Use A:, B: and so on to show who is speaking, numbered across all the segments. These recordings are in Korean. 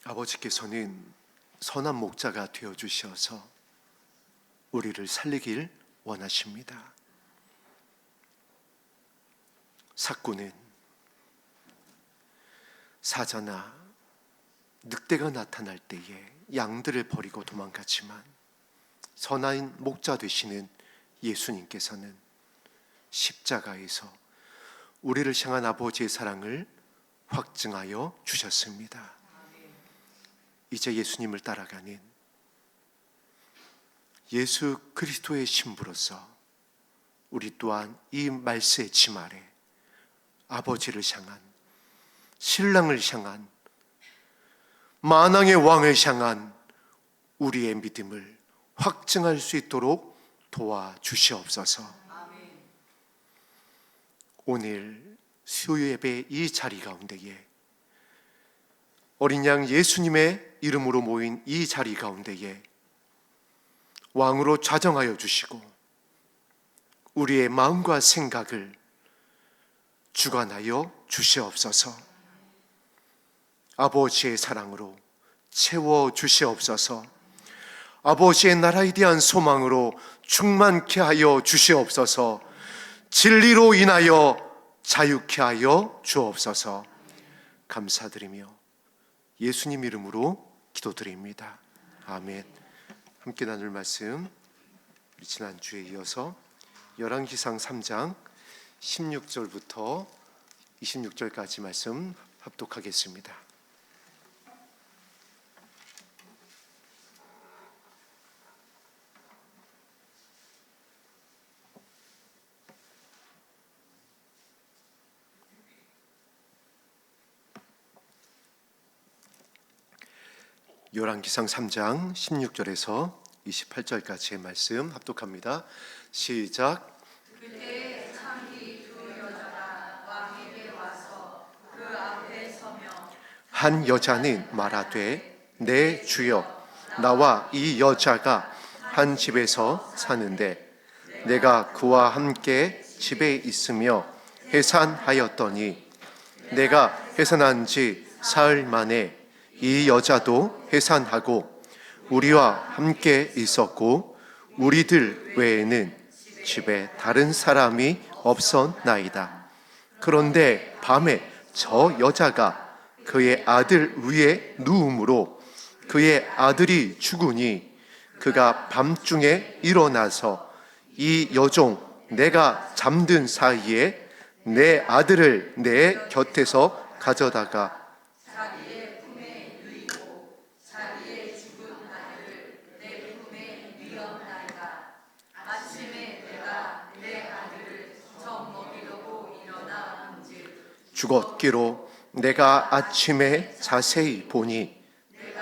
A: 아버지께서는 선한 목자가 되어주셔서 우리를 살리길 원하십니다. 사꾼은 사자나 늑대가 나타날 때에 양들을 버리고 도망갔지만 선한 목자 되시는 예수님께서는 십자가에서 우리를 향한 아버지의 사랑을 확증하여 주셨습니다. 이제 예수님을 따라가는 예수 그리스도의 신부로서 우리 또한 이 말세의 침 아래 아버지를 향한, 신랑을 향한, 만왕의 왕을 향한 우리의 믿음을 확증할 수 있도록 도와주시옵소서. 오늘 수요 예배 이 자리 가운데에 어린 양 예수님의 이름으로 모인 이 자리 가운데에 왕으로 좌정하여 주시고 우리의 마음과 생각을 주관하여 주시옵소서. 아버지의 사랑으로 채워 주시옵소서. 아버지의 나라에 대한 소망으로 충만케 하여 주시옵소서. 진리로 인하여 자유케 하여 주옵소서. 감사드리며 예수님 이름으로 기도드립니다. 아멘. 함께 나눌 말씀, 우리 지난주에 이어서 열왕기상 3장 16절부터 26절까지 말씀 합독하겠습니다. 열왕기상 3장 16절에서 28절까지의 말씀 합독합니다. 시작.
B: 그때 창기 두 여자가 왕에게 와서 그 앞에 서며
A: 한 여자는 말하되 내 주여, 나와 이 여자가 한 집에서 사는데 내가 그와 함께 집에 있으며 해산하였더니 내가 해산한 지 사흘 만에 이 여자도 해산하고 우리와 함께 있었고 우리들 외에는 집에 다른 사람이 없었나이다. 그런데 밤에 저 여자가 그의 아들 위에 누움으로 그의 아들이 죽으니 그가 밤중에 일어나서 이 여종 내가 잠든 사이에 내 아들을 내 곁에서 가져다가
B: 자기의 품에 누이고 자기의 죽은 아들을 내 품에 누였나이다. 아침에 내가 내 아들을 젖 먹이려고 일어나 본즉
A: 죽었기로 내가 아침에 자세히 보니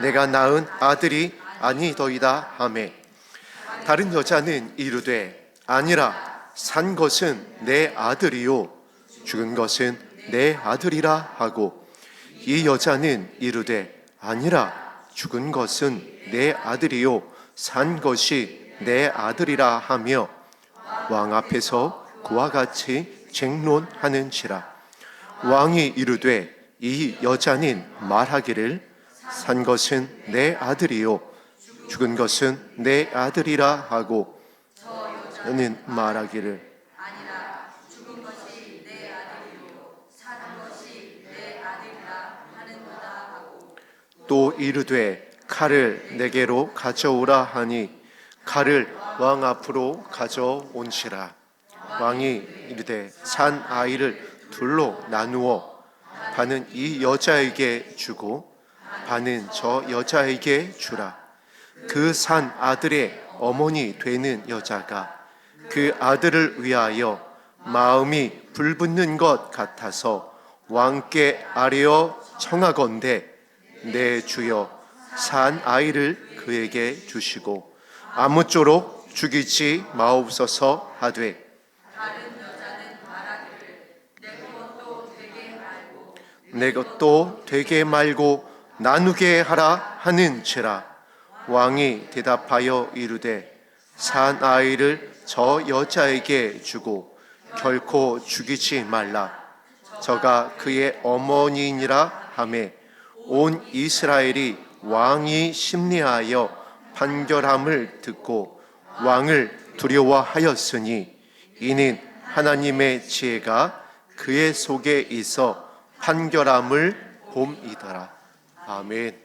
A: 내가 낳은 아들이 아니더이다 하매 다른 여자는 이르되 아니라 산 것은 내 아들이요 죽은 것은 내 아들이라 하고 이 여자는 이르되 아니라 죽은 것은 내 아들이요 산 것이 내 아들이라 하며 왕 앞에서 그와 같이 쟁론하는지라. 왕이 이르되 이 여자는 말하기를 산 것은 내 아들이요 죽은 것은 내 아들이라 하고 저는 말하기를
B: 아니라 죽은 것이 내 아들이요 사는 것이 내 아들이라 하는도다 하고
A: 또 이르되 칼을 내게로 가져오라 하니 칼을 왕 앞으로 가져온지라. 왕이 이르되 산 아이를 둘로 나누어 반은 이 여자에게 주고 반은 저 여자에게 주라. 그 산 아들의 어머니 되는 여자가 그 아들을 위하여 마음이 불붙는 것 같아서 왕께 아뢰어 청하건대 내 주여 산 아이를 그에게 주시고 아무쪼록 죽이지 마옵소서 하되
B: 다른 여자는 말하기를
A: 내 것도 되게 말고 나누게 하라 하는지라. 왕이 대답하여 이르되 산 아이를 저 여자에게 주고 결코 죽이지 말라. 저가 그의 어머니니라 하매 온 이스라엘이 왕이 심리하여 판결함을 듣고 왕을 두려워하였으니 이는 하나님의 지혜가 그의 속에 있어 판결함을 봄이더라. 아멘.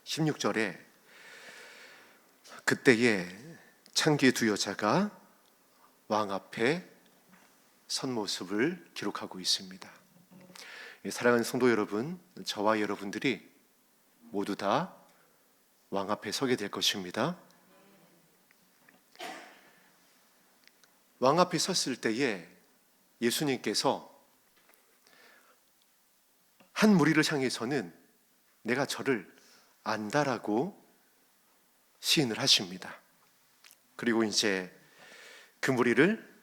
A: 16절에 그때에 창기 두 여자가 왕 앞에 선 모습을 기록하고 있습니다. 사랑하는 성도 여러분, 저와 여러분들이 모두 다 왕 앞에 서게 될 것입니다. 왕 앞에 섰을 때에 예수님께서 한 무리를 향해서는 내가 저를 안다라고 시인을 하십니다. 그리고 이제 그 무리를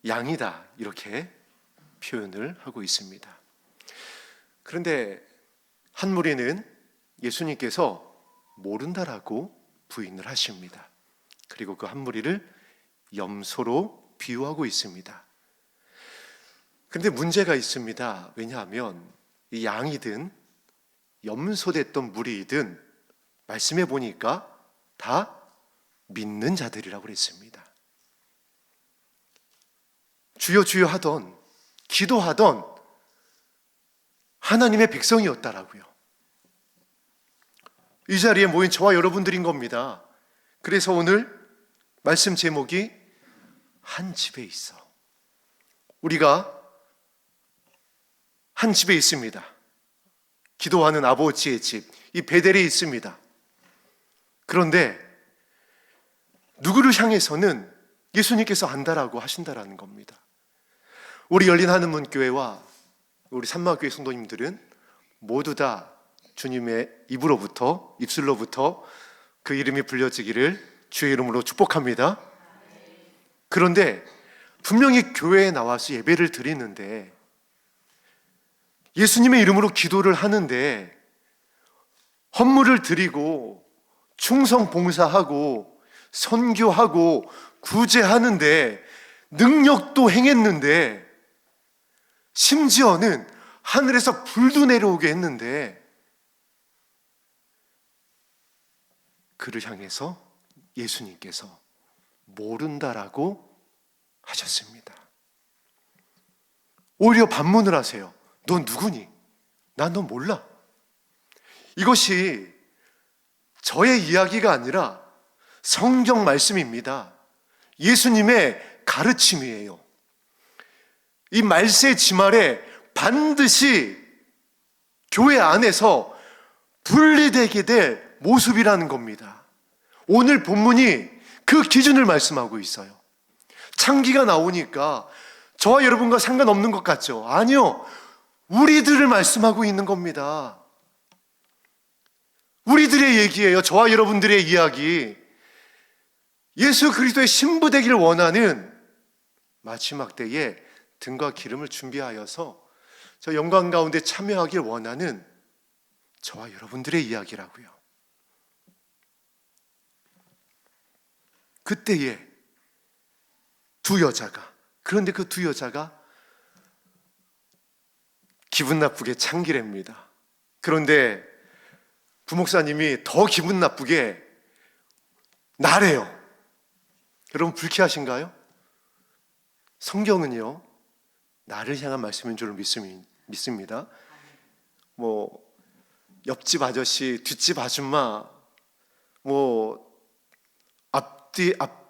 A: 양이다 이렇게 표현을 하고 있습니다. 그런데 한 무리는 예수님께서 모른다라고 부인을 하십니다. 그리고 그 한 무리를 염소로 비유하고 있습니다. 그런데 문제가 있습니다. 왜냐하면 이 양이든 염소됐던 무리이든 말씀해 보니까 다 믿는 자들이라고 그랬습니다. 주여 주여 하던 기도하던 하나님의 백성이었다라고요. 이 자리에 모인 저와 여러분들인 겁니다. 그래서 오늘 말씀 제목이 한 집에 있어. 우리가 한 집에 있습니다. 기도하는 아버지의 집, 이 베델에 있습니다. 그런데 누구를 향해서는 예수님께서 안다라고 하신다라는 겁니다. 우리 열린 하늘문교회와 우리 산마교회 성도님들은 모두 다 주님의 입술로부터 그 이름이 불려지기를 주의 이름으로 축복합니다. 그런데 분명히 교회에 나와서 예배를 드리는데 예수님의 이름으로 기도를 하는데 헌물을 드리고 충성 봉사하고 선교하고 구제하는데 능력도 행했는데 심지어는 하늘에서 불도 내려오게 했는데 그를 향해서 예수님께서 모른다라고 하셨습니다. 오히려 반문을 하세요. 넌 누구니? 난 너 몰라. 이것이 저의 이야기가 아니라 성경 말씀입니다. 예수님의 가르침이에요. 이 말세 지말에 반드시 교회 안에서 분리되게 될 모습이라는 겁니다. 오늘 본문이 그 기준을 말씀하고 있어요. 창기가 나오니까 저와 여러분과 상관없는 것 같죠? 아니요. 우리들을 말씀하고 있는 겁니다. 우리들의 얘기예요. 저와 여러분들의 이야기. 예수 그리스도의 신부 되기를 원하는 마지막 때에 등과 기름을 준비하여서 저 영광 가운데 참여하길 원하는 저와 여러분들의 이야기라고요. 그때에 두 여자가, 그런데 그 두 여자가 기분 나쁘게 창기랍니다. 그런데 부목사님이 더 기분 나쁘게 나래요. 여러분 불쾌하신가요? 성경은요, 나를 향한 말씀인 줄 믿습니다. 옆집 아저씨, 뒷집 아줌마,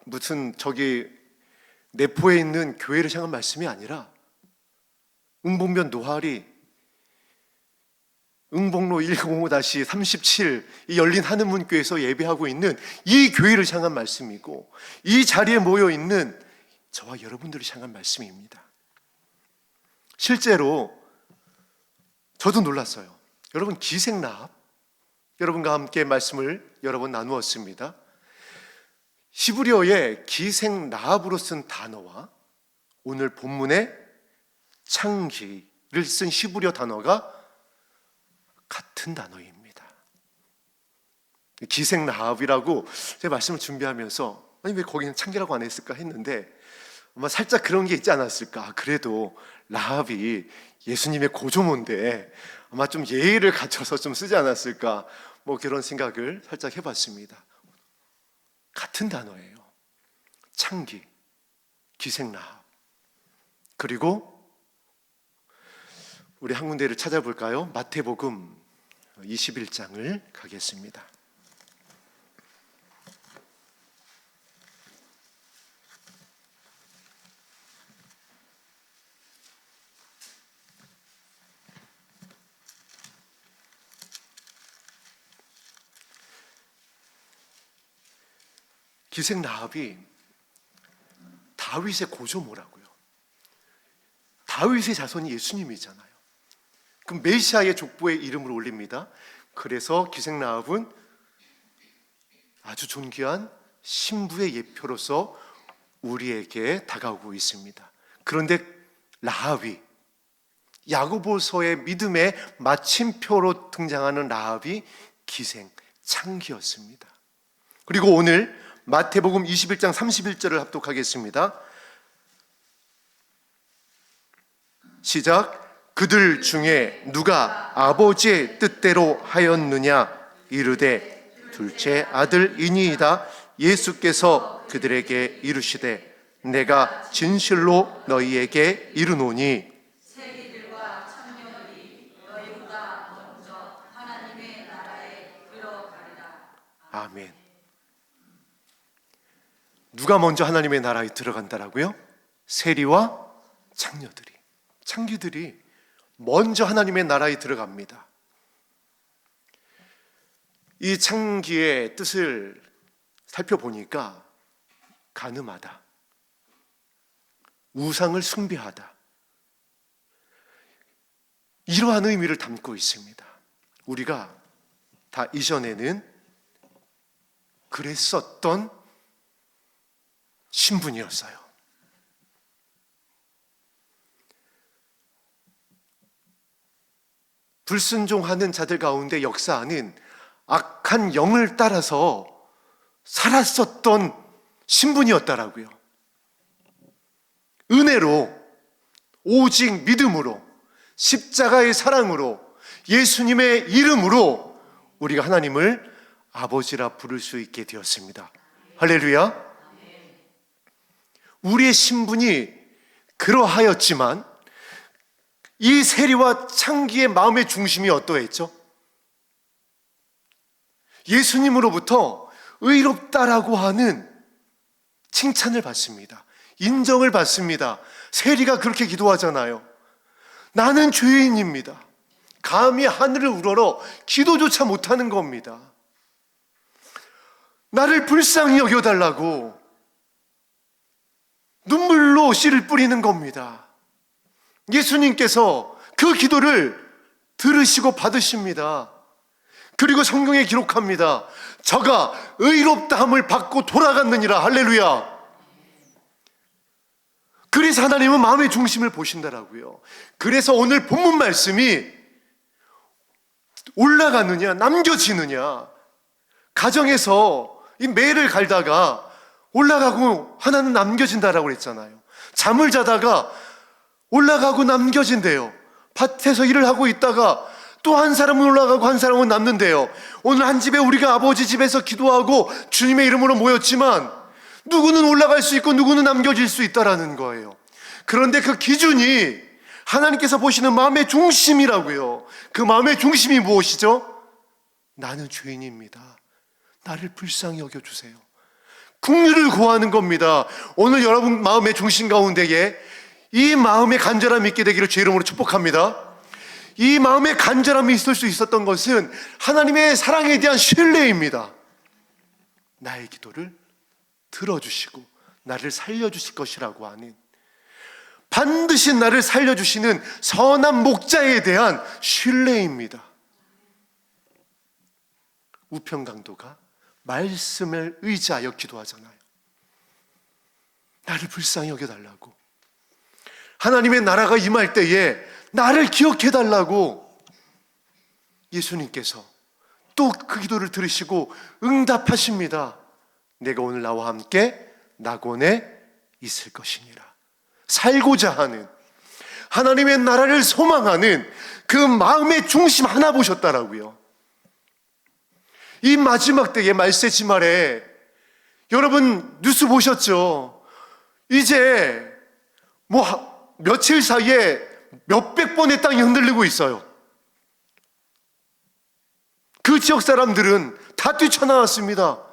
A: 무슨 내포에 있는 교회를 향한 말씀이 아니라 응봉면 노하리 응봉로 105-37 이 열린 하늘문교회에서 예배하고 있는 이 교회를 향한 말씀이고 이 자리에 모여 있는 저와 여러분들을 향한 말씀입니다. 실제로 저도 놀랐어요. 여러분 기생나합, 여러분과 함께 말씀을 여러 번 나누었습니다. 히브리어의 기생나합으로 쓴 단어와 오늘 본문의 창기를 쓴 히브리어 단어가 같은 단어입니다. 기생나합이라고 제가 말씀을 준비하면서 아니 왜 거기는 창기라고 안 했을까 했는데 아마 살짝 그런 게 있지 않았을까. 그래도 라합이 예수님의 고조모인데 아마 좀 예의를 갖춰서 좀 쓰지 않았을까, 뭐 그런 생각을 살짝 해봤습니다. 같은 단어예요. 창기, 기생라합. 그리고 우리 한 군데를 찾아볼까요? 마태복음 21장을 가겠습니다. 기생라합이 다윗의 고조모라고요. 다윗의 자손이 예수님이잖아요. 그럼 메시아의 족보의 이름을 올립니다. 그래서 기생라합은 아주 존귀한 신부의 예표로서 우리에게 다가오고 있습니다. 그런데 라합이, 야고보서의 믿음의 마침표로 등장하는 라합이 기생, 창기였습니다. 그리고 오늘 마태복음 21장 31절을 합독하겠습니다. 시작. 그들 중에 누가 아버지의 뜻대로 하였느냐 이르되 둘째 아들이니이다. 예수께서 그들에게 이르시되 내가 진실로 너희에게 이르노니
B: 세리들과 청년들이 너희보다 먼저 하나님의 나라에 들어가리라.
A: 아멘. 누가 먼저 하나님의 나라에 들어간다라고요? 세리와 창녀들이, 창기들이 먼저 하나님의 나라에 들어갑니다. 이 창기의 뜻을 살펴보니까 간음하다, 우상을 숭배하다, 이러한 의미를 담고 있습니다. 우리가 다 이전에는 그랬었던 신분이었어요. 불순종하는 자들 가운데 역사하는 악한 영을 따라서 살았었던 신분이었다라고요. 은혜로, 오직 믿음으로, 십자가의 사랑으로, 예수님의 이름으로 우리가 하나님을 아버지라 부를 수 있게 되었습니다. 할렐루야. 우리의 신분이 그러하였지만 이 세리와 창기의 마음의 중심이 어떠했죠? 예수님으로부터 의롭다라고 하는 칭찬을 받습니다. 인정을 받습니다. 세리가 그렇게 기도하잖아요. 나는 죄인입니다. 감히 하늘을 우러러 기도조차 못하는 겁니다. 나를 불쌍히 여겨달라고 눈물로 씨를 뿌리는 겁니다. 예수님께서 그 기도를 들으시고 받으십니다. 그리고 성경에 기록합니다. 저가 의롭다함을 받고 돌아갔느니라. 할렐루야. 그래서 하나님은 마음의 중심을 보신다라고요. 그래서 오늘 본문 말씀이 올라가느냐 남겨지느냐, 가정에서 이 매를 갈다가 올라가고 하나는 남겨진다라고 그랬잖아요. 잠을 자다가 올라가고 남겨진대요. 밭에서 일을 하고 있다가 또 한 사람은 올라가고 한 사람은 남는데요. 오늘 한 집에 우리가 아버지 집에서 기도하고 주님의 이름으로 모였지만 누구는 올라갈 수 있고 누구는 남겨질 수 있다라는 거예요. 그런데 그 기준이 하나님께서 보시는 마음의 중심이라고요. 그 마음의 중심이 무엇이죠? 나는 죄인입니다. 나를 불쌍히 여겨주세요. 긍휼을 구하는 겁니다. 오늘 여러분 마음의 중심 가운데에 이 마음의 간절함이 있게 되기를 주 이름으로 축복합니다. 이 마음의 간절함이 있을 수 있었던 것은 하나님의 사랑에 대한 신뢰입니다. 나의 기도를 들어주시고 나를 살려주실 것이라고 하는, 반드시 나를 살려주시는 선한 목자에 대한 신뢰입니다. 우편강도가 말씀을 의지하여 기도하잖아요. 나를 불쌍히 여겨달라고, 하나님의 나라가 임할 때에 나를 기억해달라고 예수님께서 또 그 기도를 들으시고 응답하십니다. 내가 오늘 나와 함께 낙원에 있을 것이니라. 살고자 하는, 하나님의 나라를 소망하는 그 마음의 중심 하나 보셨다라고요. 이 마지막 때의 말세지 말에 여러분 뉴스 보셨죠? 이제 며칠 사이에 몇백 번의 땅이 흔들리고 있어요. 그 지역 사람들은 다 뛰쳐나왔습니다.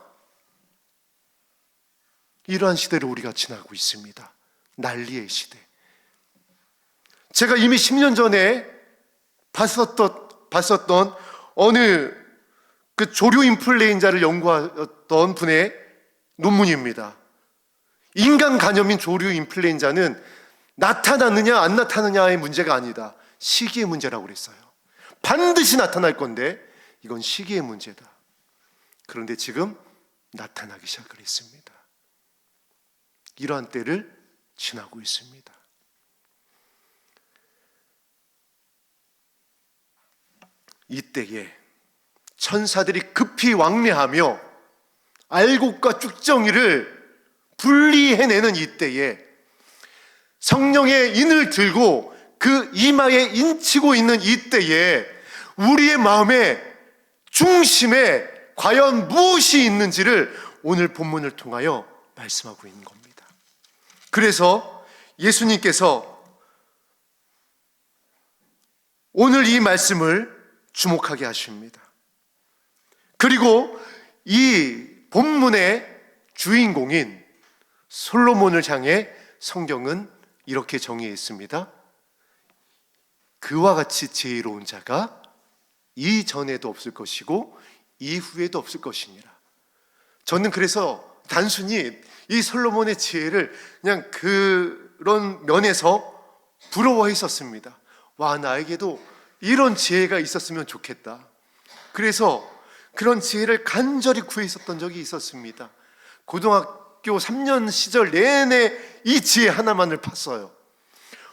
A: 이러한 시대를 우리가 지나고 있습니다. 난리의 시대. 제가 이미 10년 전에 봤었던 어느 그 조류 인플루엔자를 연구했던 분의 논문입니다. 인간 간염인 조류 인플루엔자는 나타나느냐 안 나타나느냐의 문제가 아니다. 시기의 문제라고 그랬어요. 반드시 나타날 건데 이건 시기의 문제다. 그런데 지금 나타나기 시작을 했습니다. 이러한 때를 지나고 있습니다. 이때에 천사들이 급히 왕래하며 알곡과 쭉정이를 분리해내는 이때에 성령의 인을 들고 그 이마에 인치고 있는 이때에 우리의 마음의 중심에 과연 무엇이 있는지를 오늘 본문을 통하여 말씀하고 있는 겁니다. 그래서 예수님께서 오늘 이 말씀을 주목하게 하십니다. 그리고 이 본문의 주인공인 솔로몬을 향해 성경은 이렇게 정의했습니다. 그와 같이 지혜로운 자가 이전에도 없을 것이고 이후에도 없을 것이니라. 저는 그래서 단순히 이 솔로몬의 지혜를 그냥 그런 면에서 부러워했었습니다. 와, 나에게도 이런 지혜가 있었으면 좋겠다. 그래서 그런 지혜를 간절히 구했었던 적이 있었습니다. 고등학교 3년 시절 내내 이 지혜 하나만을 팠어요.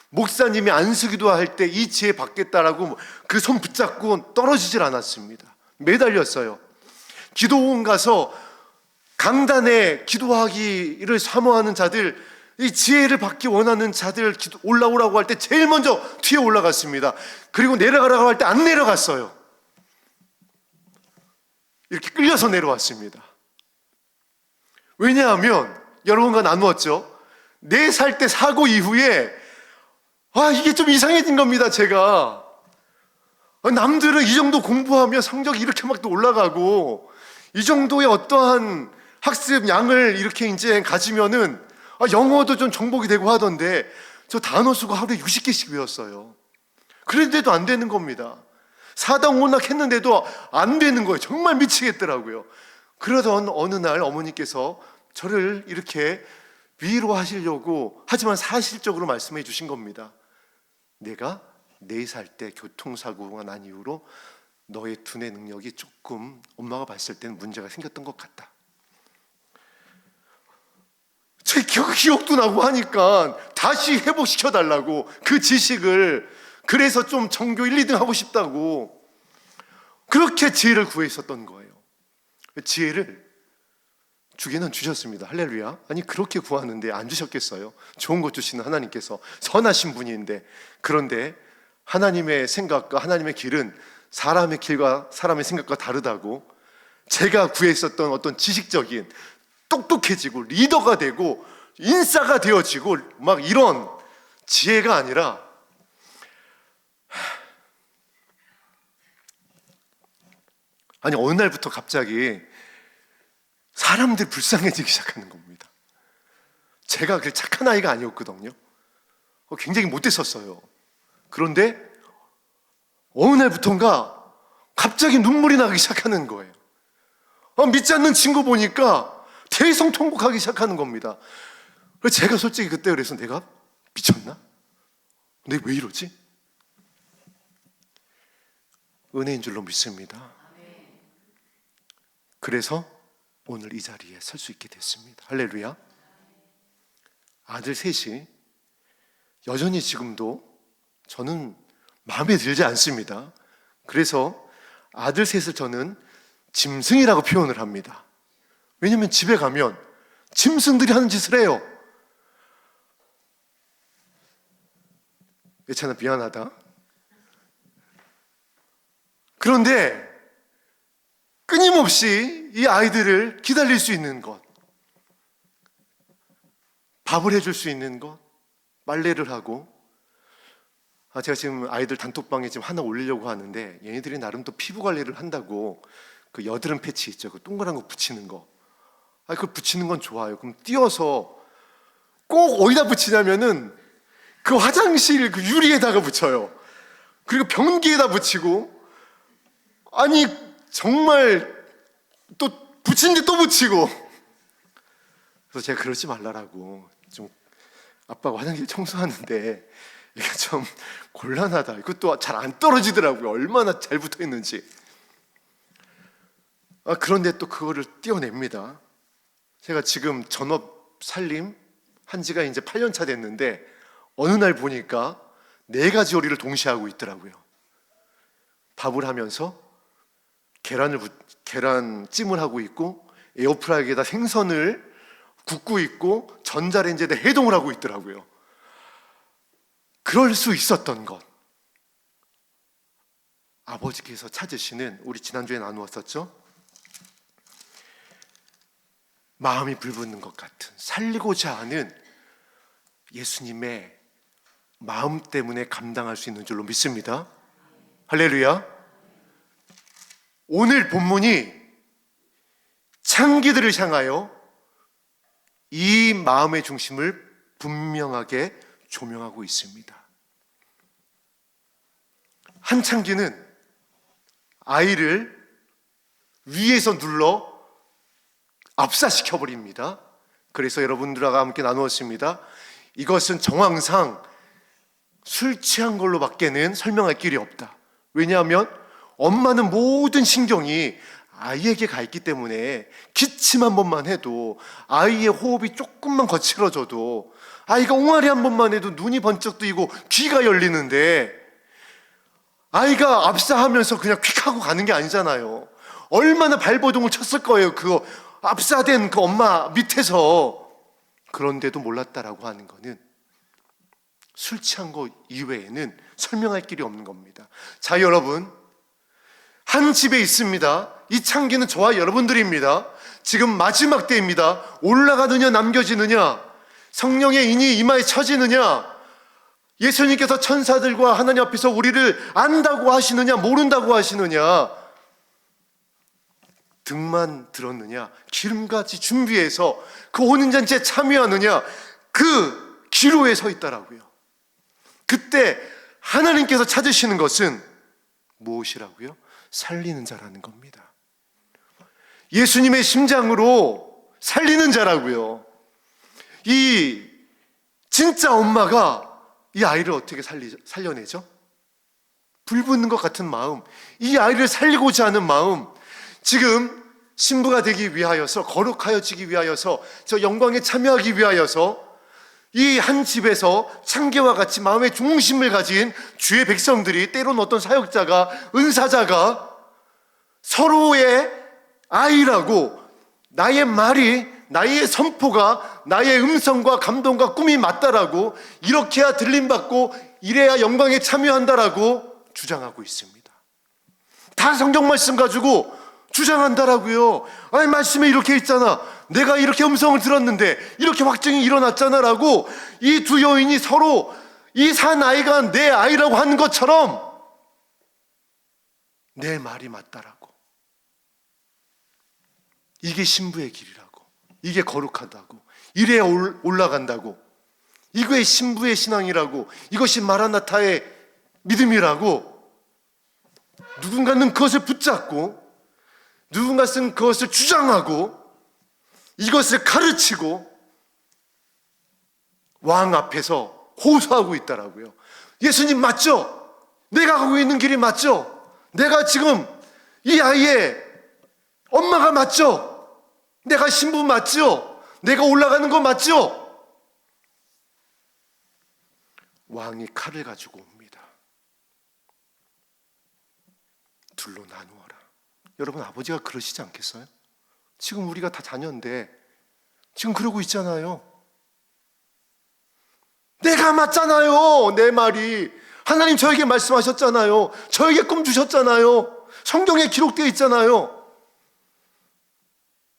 A: 목사님이 안수기도 할 때 이 지혜 받겠다라고 그 손 붙잡고 떨어지질 않았습니다. 매달렸어요. 기도원 가서 강단에 기도하기를 사모하는 자들, 이 지혜를 받기 원하는 자들 올라오라고 할 때 제일 먼저 뒤에 올라갔습니다. 그리고 내려가라고 할 때 안 내려갔어요. 이렇게 끌려서 내려왔습니다. 왜냐하면 여러분과 나누었죠. 4살 때 사고 이후에 이게 좀 이상해진 겁니다. 제가 남들은 이 정도 공부하면 성적이 이렇게 막 올라가고 이 정도의 어떠한 학습 양을 이렇게 이제 가지면은 영어도 좀 정복이 되고 하던데 저 단어 수가 하루에 60개씩 외웠어요. 그런데도 안 되는 겁니다. 사당오락 했는데도 안 되는 거예요. 정말 미치겠더라고요. 그러던 어느 날 어머니께서 저를 이렇게 위로하시려고, 하지만 사실적으로 말씀해 주신 겁니다. 내가 4살 때 교통사고가 난 이후로 너의 두뇌 능력이 조금 엄마가 봤을 때는 문제가 생겼던 것 같다. 제 기억도 나고 하니까 다시 회복시켜달라고, 그 지식을. 그래서 좀 전교 1, 2등 하고 싶다고 그렇게 지혜를 구했었던 거예요. 지혜를 주기는 주셨습니다. 할렐루야. 아니, 그렇게 구하는데 안 주셨겠어요? 좋은 것 주시는 하나님께서 선하신 분인데. 그런데 하나님의 생각과 하나님의 길은 사람의 길과 사람의 생각과 다르다고, 제가 구했었던 어떤 지식적인, 똑똑해지고 리더가 되고 인싸가 되어지고 막 이런 지혜가 아니라 어느 날부터 갑자기 사람들이 불쌍해지기 시작하는 겁니다. 제가 그 착한 아이가 아니었거든요. 굉장히 못됐었어요. 그런데 어느 날부터인가 갑자기 눈물이 나기 시작하는 거예요. 믿지 않는 친구 보니까 대성통곡하기 시작하는 겁니다. 그래서 제가 솔직히 그때 그래서 내가 미쳤나? 내가 왜 이러지? 은혜인 줄로 믿습니다. 그래서 오늘 이 자리에 설 수 있게 됐습니다. 할렐루야. 아들 셋이 여전히 지금도 저는 마음에 들지 않습니다. 그래서 아들 셋을 저는 짐승이라고 표현을 합니다. 왜냐하면 집에 가면 짐승들이 하는 짓을 해요. 예찬아 미안하다. 그런데 끊임없이 이 아이들을 기다릴 수 있는 것, 밥을 해줄 수 있는 것, 빨래를 하고, 제가 지금 아이들 단톡방에 지금 하나 올리려고 하는데 얘네들이 나름 또 피부 관리를 한다고 그 여드름 패치 있죠, 그 동그란 거 붙이는 거. 그걸 붙이는 건 좋아요. 그럼 띄어서 꼭 어디다 붙이냐면은 그 화장실 그 유리에다가 붙여요. 그리고 변기에다 붙이고, 아니 정말 또 붙인데 또 붙이고. 그래서 제가 그러지 말라라고, 좀 아빠가 화장실 청소하는데 이게 좀 곤란하다. 이것도 잘 안 떨어지더라고요. 얼마나 잘 붙어 있는지. 그런데 또 그거를 띄어냅니다. 제가 지금 전업 살림 한 지가 이제 8년 차 됐는데 어느 날 보니까 4가지 요리를 동시에 하고 있더라고요. 밥을 하면서 계란찜을 하고 있고, 에어프라이기에다 생선을 굽고 있고, 전자레인지에다 해동을 하고 있더라고요. 그럴 수 있었던 것, 아버지께서 찾으시는, 우리 지난주에 나누었었죠? 마음이 불붙는 것 같은, 살리고자 하는 예수님의 마음 때문에 감당할 수 있는 줄로 믿습니다. 할렐루야. 오늘 본문이 창기들을 향하여 이 마음의 중심을 분명하게 조명하고 있습니다. 한 창기는 아이를 위에서 눌러 압사시켜버립니다. 그래서 여러분들과 함께 나누었습니다. 이것은 정황상 술 취한 걸로 밖에는 설명할 길이 없다. 왜냐하면 엄마는 모든 신경이 아이에게 가 있기 때문에 기침 한 번만 해도, 아이의 호흡이 조금만 거칠어져도, 아이가 옹알이 한 번만 해도 눈이 번쩍 뜨이고 귀가 열리는데, 아이가 압사하면서 그냥 퀵 하고 가는 게 아니잖아요. 얼마나 발버둥을 쳤을 거예요, 그 압사된 그 엄마 밑에서. 그런데도 몰랐다라고 하는 거는 술 취한 거 이외에는 설명할 길이 없는 겁니다. 자, 여러분, 한 집에 있습니다. 이 창기는 저와 여러분들입니다. 지금 마지막 때입니다. 올라가느냐 남겨지느냐, 성령의 인이 이마에 쳐지느냐, 예수님께서 천사들과 하나님 앞에서 우리를 안다고 하시느냐 모른다고 하시느냐, 등만 들었느냐, 기름같이 준비해서 그 오는 잔치에 참여하느냐, 그 기로에 서 있다라고요. 그때 하나님께서 찾으시는 것은 무엇이라고요? 살리는 자라는 겁니다. 예수님의 심장으로 살리는 자라고요. 이 진짜 엄마가 이 아이를 어떻게 살려내죠? 불붙는 것 같은 마음, 이 아이를 살리고자 하는 마음, 지금 신부가 되기 위하여서, 거룩하여지기 위하여서, 저 영광에 참여하기 위하여서 이 한 집에서 창기와 같이 마음의 중심을 가진 주의 백성들이, 때로는 어떤 사역자가, 은사자가 서로의 아이라고, 나의 말이, 나의 선포가, 나의 음성과 감동과 꿈이 맞다라고, 이렇게 해야 들림받고 이래야 영광에 참여한다라고 주장하고 있습니다. 다 성경 말씀 가지고 주장한다라고요. 아니, 말씀에 이렇게 있잖아, 내가 이렇게 음성을 들었는데 이렇게 확증이 일어났잖아 라고, 이 두 여인이 서로 이 산 아이가 내 아이라고 하는 것처럼 내 말이 맞다라고, 이게 신부의 길이라고, 이게 거룩하다고, 이래야 올라간다고, 이거의 신부의 신앙이라고, 이것이 마라나타의 믿음이라고, 누군가는 그것을 붙잡고, 누군가는 그것을 주장하고, 이것을 가르치고 왕 앞에서 호소하고 있다라고요. 예수님 맞죠? 내가 가고 있는 길이 맞죠? 내가 지금 이 아이의 엄마가 맞죠? 내가 신부 맞죠? 내가 올라가는 거 맞죠? 왕이 칼을 가지고 옵니다. 둘로 나누어라. 여러분, 아버지가 그러시지 않겠어요? 지금 우리가 다 자녀인데 지금 그러고 있잖아요. 내가 맞잖아요. 내 말이. 하나님 저에게 말씀하셨잖아요. 저에게 꿈 주셨잖아요. 성경에 기록되어 있잖아요.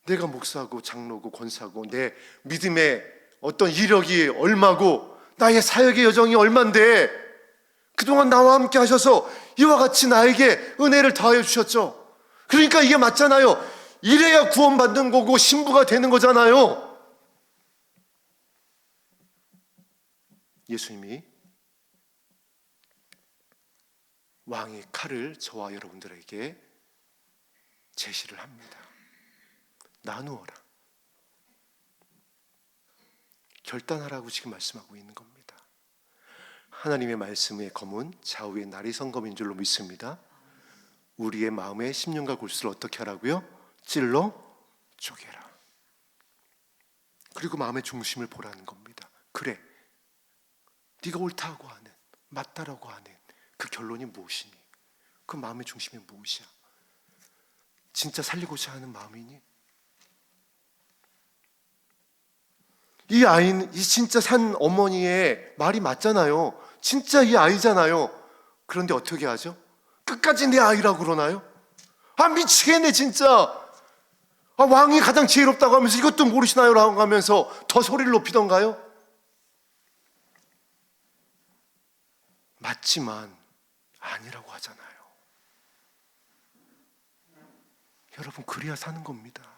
A: 내가 목사고 장로고 권사고 내 믿음의 어떤 이력이 얼마고 나의 사역의 여정이 얼만데 그동안 나와 함께 하셔서 이와 같이 나에게 은혜를 더하여 주셨죠. 그러니까 이게 맞잖아요. 이래야 구원받는 거고 신부가 되는 거잖아요. 예수님이 왕의 칼을 저와 여러분들에게 제시를 합니다. 나누어라. 결단하라고 지금 말씀하고 있는 겁니다. 하나님의 말씀의 검은 좌우의 날이 선 검인 줄로 믿습니다. 우리의 마음의 심령과 골수를 어떻게 하라고요? 찔러 쪼개라. 그리고 마음의 중심을 보라는 겁니다. 그래, 네가 옳다고 하는, 맞다라고 하는 그 결론이 무엇이니? 그 마음의 중심이 무엇이야? 진짜 살리고자 하는 마음이니? 이 아이는, 이 진짜 산 어머니의 말이 맞잖아요. 진짜 이 아이잖아요. 그런데 어떻게 하죠? 끝까지 내 아이라고 그러나요? 아, 미치겠네 진짜. 아, 왕이 가장 지혜롭다고 하면서 이것도 모르시나요? 라고 하면서 더 소리를 높이던가요? 맞지만 아니라고 하잖아요. 여러분, 그래야 사는 겁니다.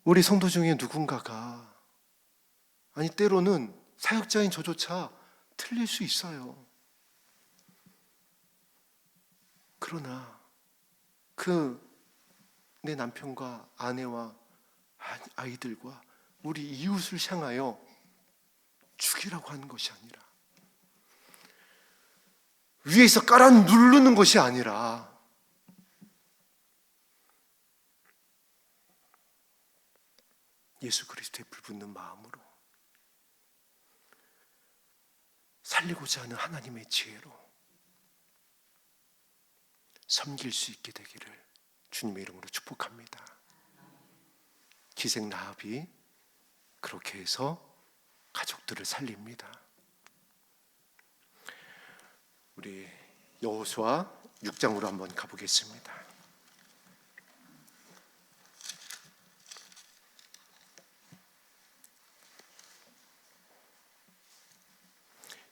A: 우리 성도 중에 누군가가, 아니 때로는 사역자인 저조차 틀릴 수 있어요. 그러나 내 남편과 아내와 아이들과 우리 이웃을 향하여 죽이라고 하는 것이 아니라, 위에서 깔아 누르는 것이 아니라, 예수 그리스도의 불붙는 마음으로 살리고자 하는 하나님의 지혜로 섬길 수 있게 되기를 주님의 이름으로 축복합니다. 기생 라합이 그렇게 해서 가족들을 살립니다. 우리 여호수아 6장으로 한번 가보겠습니다.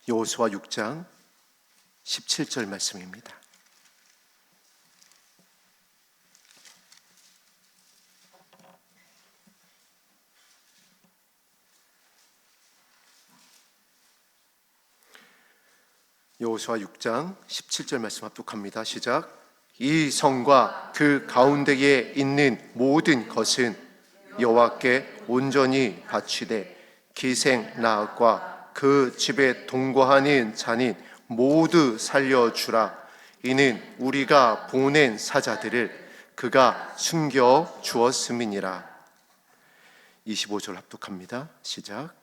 A: 여호수아 6장 17절 말씀입니다. 여호수아 6장 17절 말씀 합독합니다. 시작. 이 성과 그 가운데에 있는 모든 것은 여호와께 온전히 바치되 기생 라합과 그 집에 동거하는 자는 모두 살려주라. 이는 우리가 보낸 사자들을 그가 숨겨 주었음이니라. 25절 합독합니다. 시작.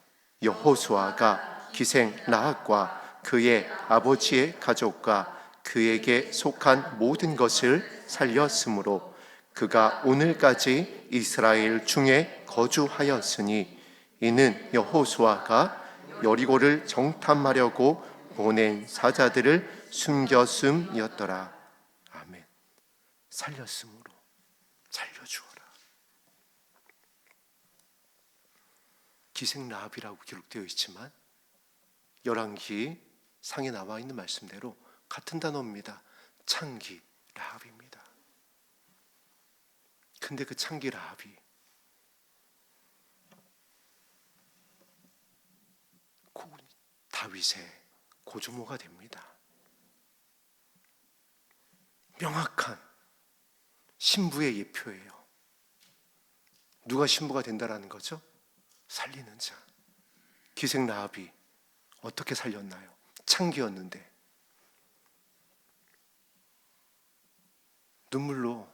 A: 여호수아가 기생 라합과 그의 아버지의 가족과 그에게 속한 모든 것을 살렸으므로 그가 오늘까지 이스라엘 중에 거주하였으니 이는 여호수아가 여리고를 정탐하려고 보낸 사자들을 숨겼음이었더라. 아멘. 살렸으므로 살려주어라. 기생 라합이라고 기록되어 있지만 열왕기 상에 나와 있는 말씀대로 같은 단어입니다. 창기 라합입니다. 근데 그 창기 라합이 다윗의 고조모가 됩니다. 명확한 신부의 예표예요. 누가 신부가 된다라는 거죠? 살리는 자. 기생 라합이 어떻게 살렸나요? 창기였는데 눈물로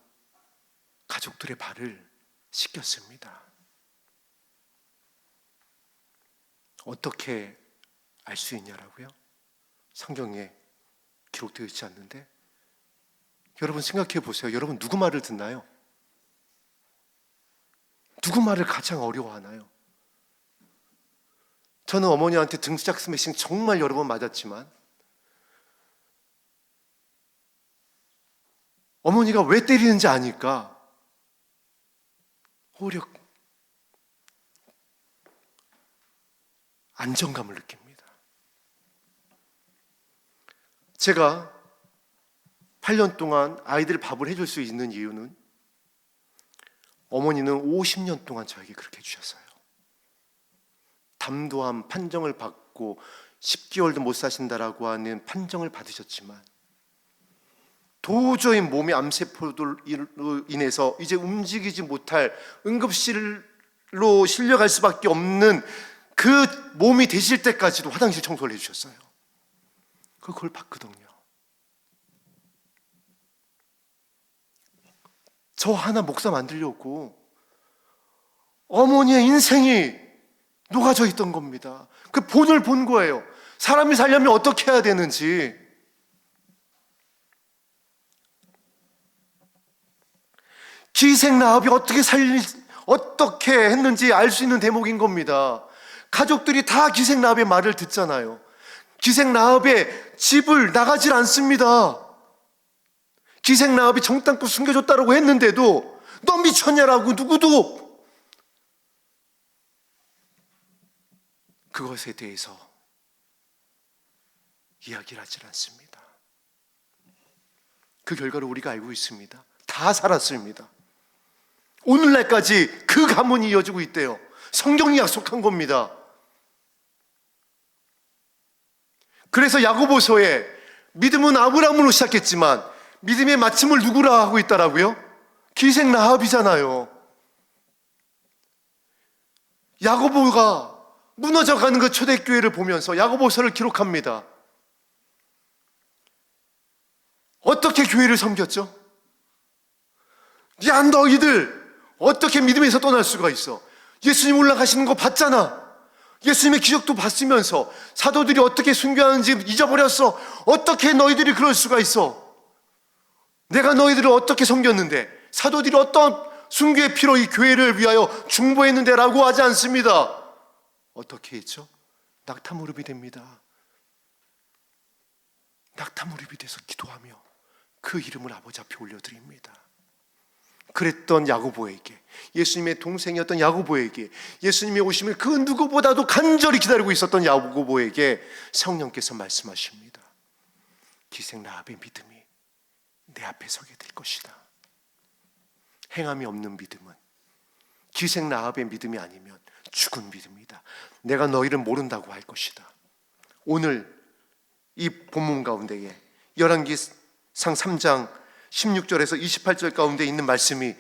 A: 가족들의 발을 씻겼습니다. 어떻게 알 수 있냐라고요? 성경에 기록되어 있지 않는데, 여러분 생각해 보세요. 여러분 누구 말을 듣나요? 누구 말을 가장 어려워하나요? 저는 어머니한테 등짝 스매싱 정말 여러 번 맞았지만 어머니가 왜 때리는지 아니까 오히려 안정감을 느낍니다. 제가 8년 동안 아이들 밥을 해줄 수 있는 이유는 어머니는 50년 동안 저에게 그렇게 해주셨어요. 담도암 판정을 받고 10개월도 못 사신다라고 하는 판정을 받으셨지만 도저히 몸의 암세포로 인해서 이제 움직이지 못할 응급실로 실려갈 수밖에 없는 그 몸이 되실 때까지도 화장실 청소를 해주셨어요. 그걸 봤거든요. 저 하나 목사 만들려고 어머니의 인생이 녹아져 있던 겁니다. 그 본을 본 거예요. 사람이 살려면 어떻게 해야 되는지. 기생나합이 어떻게 했는지 알 수 있는 대목인 겁니다. 가족들이 다 기생나합의 말을 듣잖아요. 기생나합의 집을 나가질 않습니다. 기생나합이 정탐꾼 숨겨줬다고 했는데도 너 미쳤냐라고 누구도 그것에 대해서 이야기를 하질 않습니다. 그 결과를 우리가 알고 있습니다. 다 살았습니다. 오늘날까지 그 가문이 이어지고 있대요. 성경이 약속한 겁니다. 그래서 야고보서에 믿음은 아브라함으로 시작했지만 믿음의 마침을 누구라 하고 있더라고요? 기생 라합이잖아요. 야고보가 무너져가는 그 초대교회를 보면서 야고보서를 기록합니다. 어떻게 교회를 섬겼죠? 야, 너희들 어떻게 믿음에서 떠날 수가 있어? 예수님 올라가시는 거 봤잖아. 예수님의 기적도 봤으면서 사도들이 어떻게 순교하는지 잊어버렸어. 어떻게 너희들이 그럴 수가 있어? 내가 너희들을 어떻게 섬겼는데, 사도들이 어떤 순교의 피로 이 교회를 위하여 중보했는데 라고 하지 않습니다. 어떻게 했죠? 낙타무릎이 됩니다. 낙타무릎이 돼서 기도하며 그 이름을 아버지 앞에 올려드립니다. 그랬던 야고보에게, 예수님의 동생이었던 야고보에게, 예수님의 오심을 그 누구보다도 간절히 기다리고 있었던 야고보에게 성령께서 말씀하십니다. 기생 라합의 믿음이 내 앞에 서게 될 것이다. 행함이 없는 믿음은, 기생 라합의 믿음이 아니면 죽은 믿음이다. 내가 너희를 모른다고 할 것이다. 오늘 이 본문 가운데에 열왕기상 3장 16절에서 28절 가운데 있는 말씀이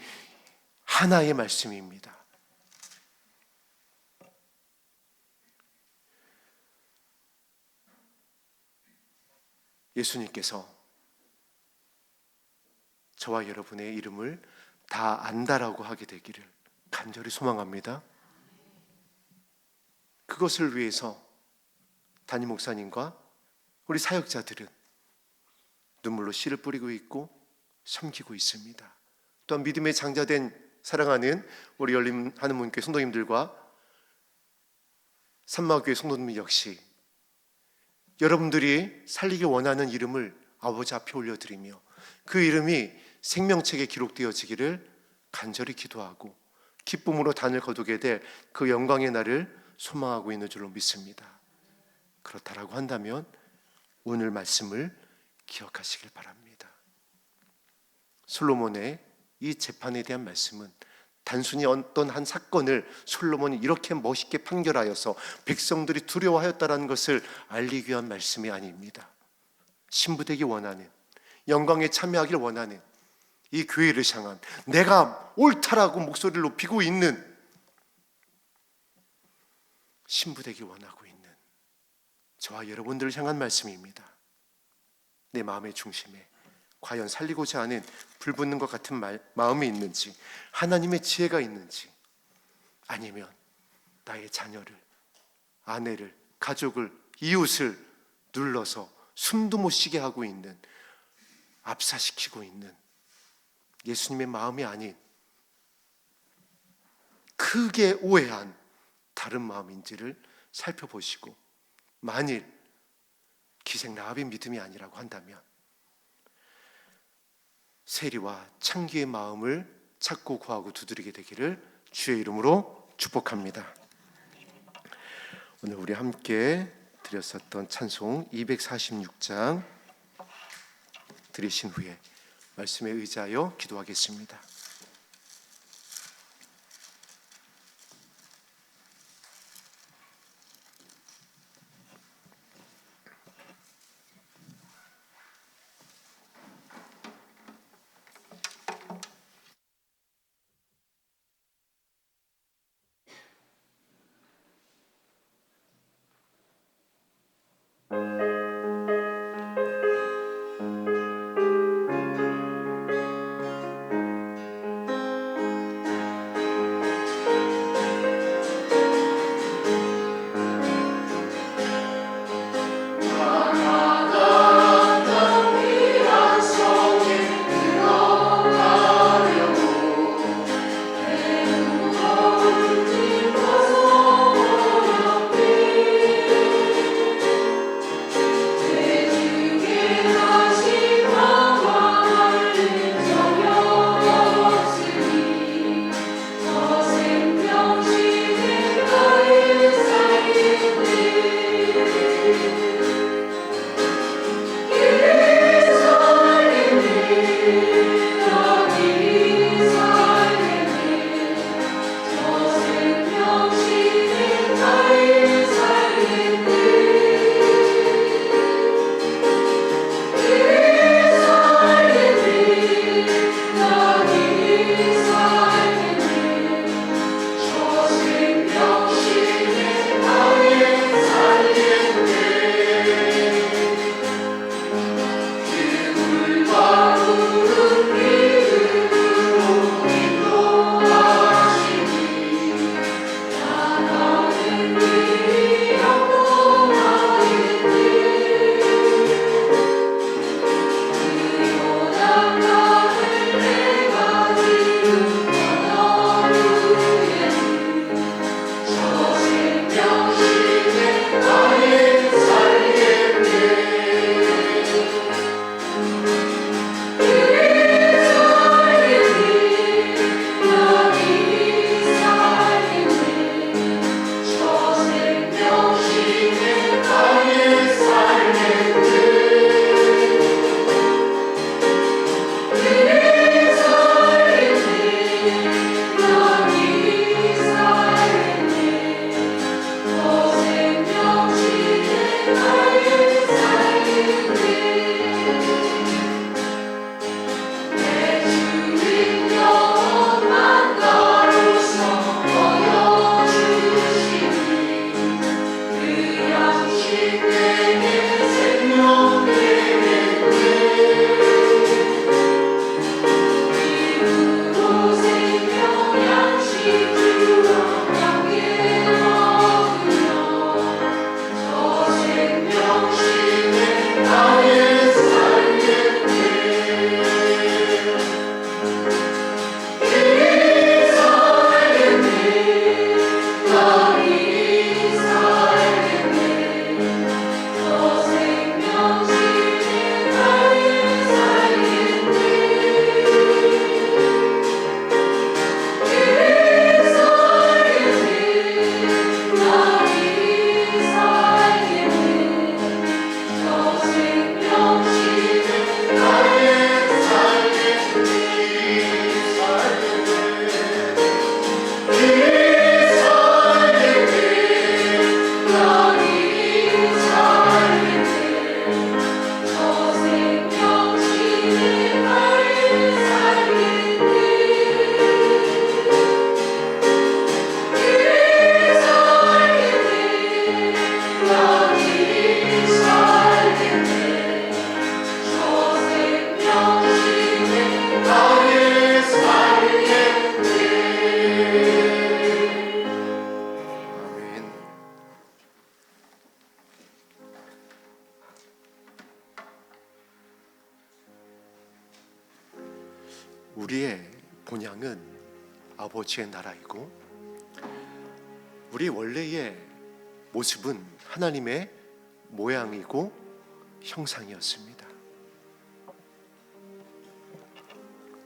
A: 하나의 말씀입니다. 예수님께서 저와 여러분의 이름을 다 안다라고 하게 되기를 간절히 소망합니다. 그것을 위해서 담임 목사님과 우리 사역자들은 눈물로 씨를 뿌리고 있고 섬기고 있습니다. 또한 믿음의 장자된 사랑하는 우리 열림 하느문교회 성도님들과 산마교회 성도님 역시 여러분들이 살리기 원하는 이름을 아버지 앞에 올려드리며 그 이름이 생명책에 기록되어지기를 간절히 기도하고 기쁨으로 단을 거두게 될 그 영광의 날을 소망하고 있는 줄로 믿습니다. 그렇다라고 한다면 오늘 말씀을 기억하시길 바랍니다. 솔로몬의 이 재판에 대한 말씀은 단순히 어떤 한 사건을 솔로몬이 이렇게 멋있게 판결하여서 백성들이 두려워하였다는 것을 알리기 위한 말씀이 아닙니다. 신부되기 원하는, 영광에 참여하길 원하는 이 교회를 향한, 내가 옳다라고 목소리를 높이고 있는, 신부되기 원하고 있는 저와 여러분들을 향한 말씀입니다. 내 마음의 중심에 과연 살리고자 하는 불붙는 것 같은 마음이 있는지, 하나님의 지혜가 있는지, 아니면 나의 자녀를, 아내를, 가족을, 이웃을 눌러서 숨도 못 쉬게 하고 있는, 압사시키고 있는 예수님의 마음이 아닌 크게 오해한 다른 마음인지를 살펴보시고, 만일 기생 라합의 믿음이 아니라고 한다면 세리와 창기의 마음을 찾고 구하고 두드리게 되기를 주의 이름으로 축복합니다. 오늘 우리 함께 드렸었던 찬송 246장 드리신 후에 말씀에 의지하여 기도하겠습니다. 우리의 본향은 아버지의 나라이고 우리 원래의 모습은 하나님의 모양이고 형상이었습니다.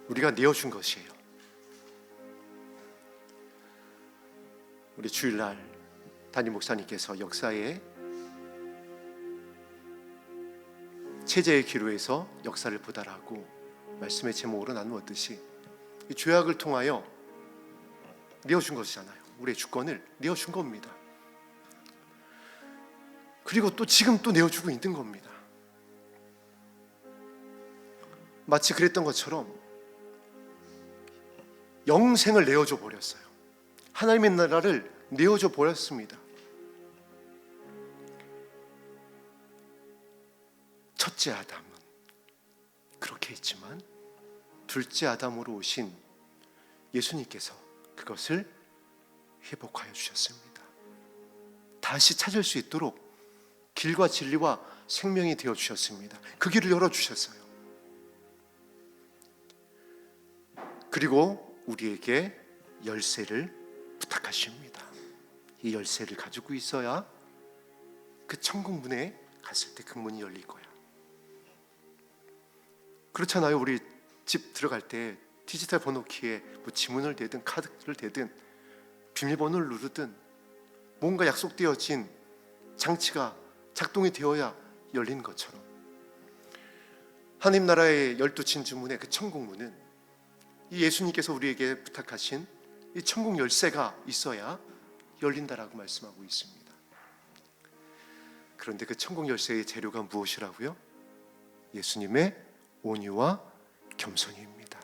A: 우리가 내어준 것이에요. 우리 주일날 담임 목사님께서 역사의 체제의 기로에서 역사를 보다라고 말씀의 제목으로 나누었듯이 이 죄악을 통하여 내어준 것이잖아요. 우리의 주권을 내어준 겁니다. 그리고 또 지금 또 내어주고 있는 겁니다. 마치 그랬던 것처럼 영생을 내어줘 버렸어요. 하나님의 나라를 내어줘 버렸습니다. 첫째 아담은 그렇게 했지만 둘째 아담으로 오신 예수님께서 그것을 회복하여 주셨습니다. 다시 찾을 수 있도록 길과 진리와 생명이 되어 주셨습니다. 그 길을 열어 주셨어요. 그리고 우리에게 열쇠를 부탁하십니다. 이 열쇠를 가지고 있어야 그 천국 문에 갔을 때 그 문이 열릴 거야. 그렇잖아요. 우리 집 들어갈 때 디지털 번호키에 뭐 지문을 대든 카드를 대든 비밀번호를 누르든 뭔가 약속되어진 장치가 작동이 되어야 열린 것처럼 하나님 나라의 12진주문의 그 천국문은 이 예수님께서 우리에게 부탁하신 이 천국 열쇠가 있어야 열린다라고 말씀하고 있습니다. 그런데 그 천국 열쇠의 재료가 무엇이라고요? 예수님의 온유와 겸손입니다.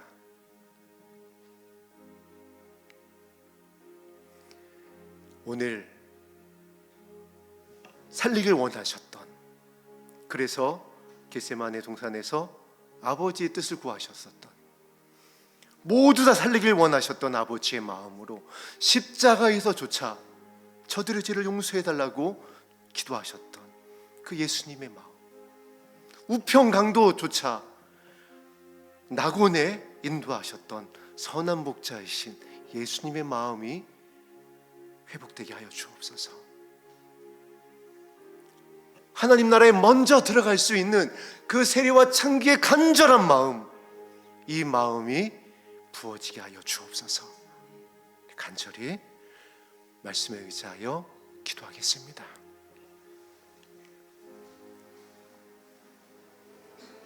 A: 오늘 살리길 원하셨던, 그래서 겟세마네 동산에서 아버지의 뜻을 구하셨었던, 모두 다 살리길 원하셨던 아버지의 마음으로 십자가에서조차 저들의 죄를 용서해달라고 기도하셨던 그 예수님의 마음, 우평강도조차 낙원에 인도하셨던 선한 목자이신 예수님의 마음이 회복되게 하여 주옵소서. 하나님 나라에 먼저 들어갈 수 있는 그 세례와 창기의 간절한 마음, 이 마음이 부어지게 하여 주옵소서. 간절히 말씀에 의지하여 기도하겠습니다.